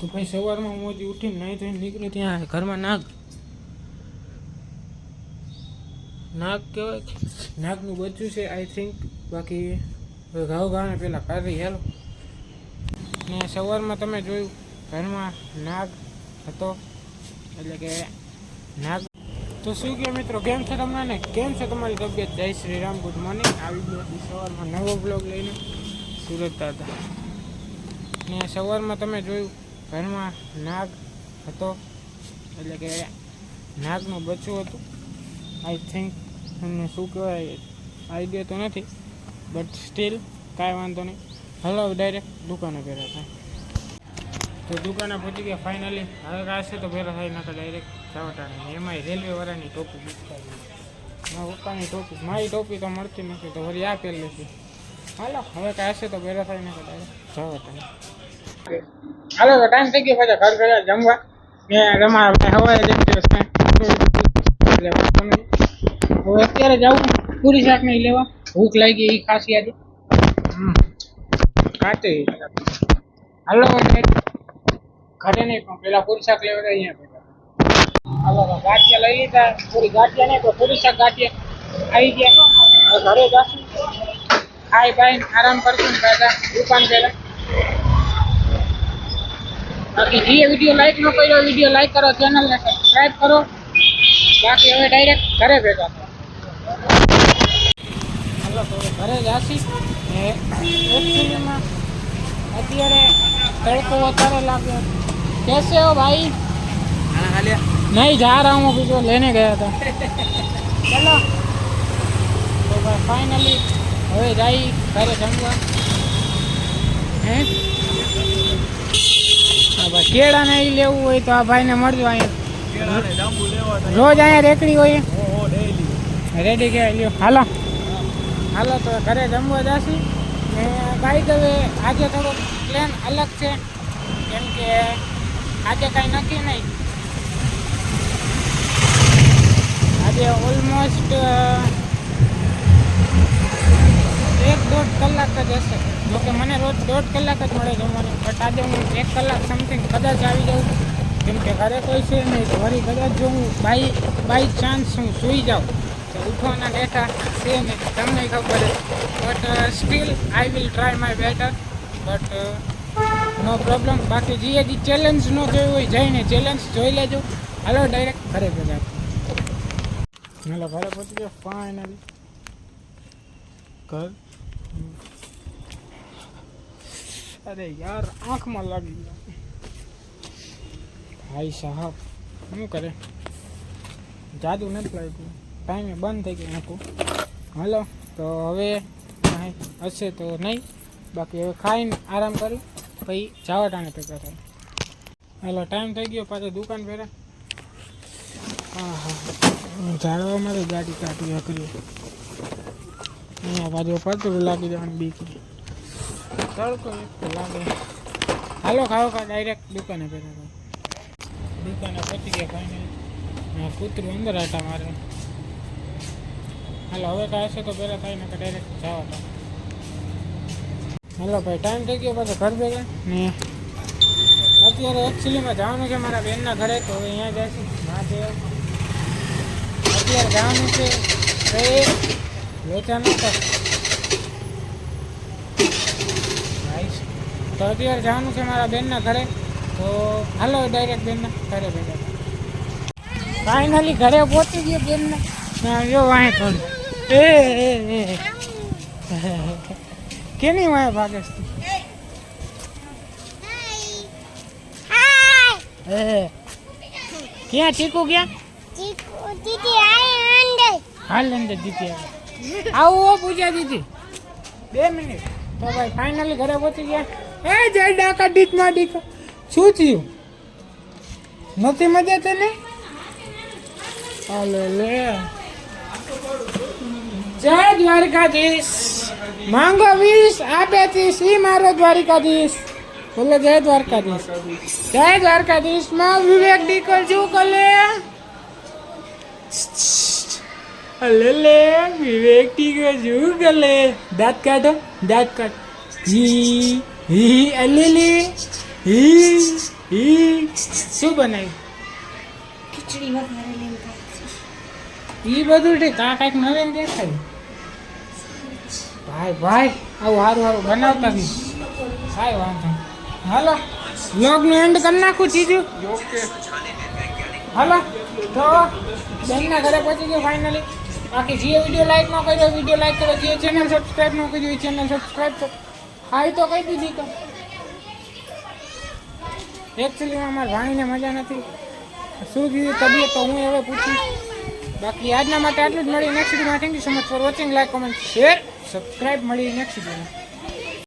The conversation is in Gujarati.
તો ભાઈ સવારમાં મોજી ઉઠીને નાહી ધોઈને નીકળ્યું, ત્યાં ઘરમાં નાગ કહેવાય, નાગનું બચ્ચું છે આઈ થિંક. બાકી ઘાવ ઘાને પેલા કાઢી હેલો. ને સવારમાં તમે જોયું ઘરમાં નાગ હતો, એટલે કે નાગ. તો શું કહે મિત્રો, કેમ છે તમને ને કેમ છે તમારી તબિયત? જય શ્રી રામ, ગુડ મોર્નિંગ. આવી ગયો સવારમાં નવો બ્લોગ લઈને સુરત હતા. ને સવારમાં તમે જોયું ઘરમાં નાગ હતો, એટલે કે નાગનું બચ્ચું હતું આઈ થિંક. તમને શું કહેવાય આઈડિયા તો નથી, બટ સ્ટીલ કાંઈ વાંધો નહીં. હલો ડાયરેક્ટ દુકાને ભેરા થાય. તો દુકાને પહોંચી ગયા ફાઇનલી. હવે કાશે તો ભેરા થાય નાખે ડાયરેક્ટ ચાવટાને. એમાંય રેલવેવાળાની ટોપી મૂકતા, મારા પપ્પાની ટોપી. મારી ટોપી તો મળતી નથી, તો વળી આ પહેરી લેશે. હાલો હવે કાશે તો ભેરા થાય નાખે ડાયરેક્ટ ચાવટાને. હાલો તો ટાઈમ થઈ ગયો પાછા ઘર ગયા જમવા. ને તમારા હવાએ જ દિવસ એટલે હવે અત્યારે જાઉં પૂરી શાક નહીં લેવા. ભૂખ લાગી એ ખાસી આજે કાચે. હાલો ઘરે નહીં પણ પેલા પૂરી શાક લેવા અહીંયા બેઠા. હાલો ગાંઠિયા લઈ લીધા. પૂરી ગાંઠિયા નહીં પણ પૂરી શાક ગાંઠિયા આવી ગયા. ઘરે જશું, ખાઈ બાઈ આરામ કરશું પાછા દુકાન પેલા. બાકી જે વિડીયો લાઈક ન કર્યો વિડીયો લાઈક કરો, ચેનલને સબસ્ક્રાઈબ કરો. બાકી હવે ડાયરેક્ટ ઘરે ભેગા થયા. હાલો તો ઘરે જાશી. એકચ્યુઅલીમાં અત્યારે તડકો વધારે લાગ્યો. कैसे हो भाई? नहीं जा रहा हूँ अभी, जो लेने गया था. चलो तो भाई फाइनली હવે જાય ઘરે જમવા. હે હા ભાઈ, કેળા ને લેવું હોય તો આ ભાઈને મળજો. અહીંયા રોજ અહીંયા રેકડી હોય રેડી કે લ્યો. હાલો હાલો તો ઘરે જમવા જશી. ને બાઈક હવે આજે થોડો પ્લાન અલગ છે, કેમ કે આજે કાંઈ નક્કી નહીં. આજે ઓલમોસ્ટ 1-1.5 કલાક જ હશે. જોકે મને રોજ 1.5 કલાક જ મળે જમવાનું, બટ આજે હું 1 કલાક સમથિંગ કદાચ આવી જાઉં, કેમ કે ઘરે કોઈ છે નહીં. તો વળી કદાચ જો હું બાય ચાન્સ હું સૂઈ જાઉં તો ઉઠવાના ડેટા છે નહીં, તમને ખબર છે. But still I will try my better, but no problem. બાકી જે ચેલેન્જ ન જોયું હોય જઈને ચેલેન્જ જોઈ લેજો. હાલો ડાયરેક્ટ ઘરે ભેગા. હાલો ઘરે પહોંચી ગયો ફાઇનલી ઘર. અરે યાર આંખમાં લાગી ગયો ભાઈ સાહેબ. શું કરે, જાદુ નથી લાગ્યું, ટાઈમે બંધ થઈ ગયું આંખું. હાલો તો હવે હશે તો નહીં, બાકી હવે ખાઈને આરામ કરી પછી જાવટાને ભેગા થાય. હાલો ટાઈમ થઈ ગયો પાછો દુકાન ભેરા. હા હા ઝાડવામાં તો ગાડી કાઢી કરી. અહીંયા બાજુ પતરું લાગી જવાની બીક, તડકો એક તો લાગે. હાલો ખાઓ ખા ડાયરેક્ટ દુકાને ભેગા થાય. દુકાને પતી ગયા ફાઇનલ. કૂતરું અંદર આટા મારે. હાલો હવે કાંઈ હશે તો ભેગા થાય ને ડાયરેક્ટ જાવટા. હાલો ભાઈ ટાઈમ થઈ ગયો પાછો ઘર ભેગા. ને અત્યારે એકચ્યુઅલીમાં જવાનું છે મારા બેનના ઘરે, તો હવે અહીંયા જઈશું. મહાદેવ અત્યારે જવાનું છે લોચા ન કર. તો અત્યારે જવાનું છે મારા બેનના ઘરે, તો હાલો ડાયરેક્ટ બેનના ઘરે ભેગા. ફાઇનલી ઘરે પહોંચી ગયો બેનના. જો વાંહે થોડું કેની વાંહે ભાગેશ તું? ક્યાં ચીકુ ક્યાં? હાલ અંદર દીદી આવું હો પૂજા દીદી 2 મિનિટ. તો ભાઈ ફાઇનલી ઘરે પહોંચી ગયા. એ જય ડાકા ડીકમાં ડીક. શું થયું? નથી મજા તને? હાલે લે. જય દ્વારકાધીશ. માંગો 20 આપે 30. ઈ મારો દ્વારકાધીશ. બોલો જય દ્વારકાધીશ. જય દ્વારકાધીશ. માં વિવેક ડીકર શું કરે? અલે લે વિવેક ડીકર શું કરે? દાંત કાઢો, દાંત કાઢ. જી હી અલે લે હી ઈ શું બનાવ્યું? ખીચડી વઘારેલી ને કાંઈ. ઈ બધું ઠીક, આ કાંઈક નવીન દેખાય. ભાઈ ભાઈ આવું સારું સારું બનાવતા બી કાંઈ વાંધો નહીં. હાલો વ્લોગનું એન્ડ કરી નાખું ચીજુ. હાલો તો બેનના ઘરે પહોંચી ગયો ફાઇનલી. બાકી જે વિડીયો લાઈક ન કર્યો વિડીયો લાઈક કરો, જે ચેનલ સબસ્ક્રાઈબ ન કર્યું એ ચેનલ સબસ્ક્રાઈબ કરો. હા એ તો કહી દીધી તો એકચ્યુઅલીમાં મારા ભાઈને મજા નથી, શું કીધું તબિયત તો હું હવે પૂછી. બાકી આજના માટે આટલું જ. મળી નેક્સ્ટ વિડીયોમાં. Thank you so much for watching. Like comment share subscribe. મળી નેક્સ્ટ વિડીયોમાં.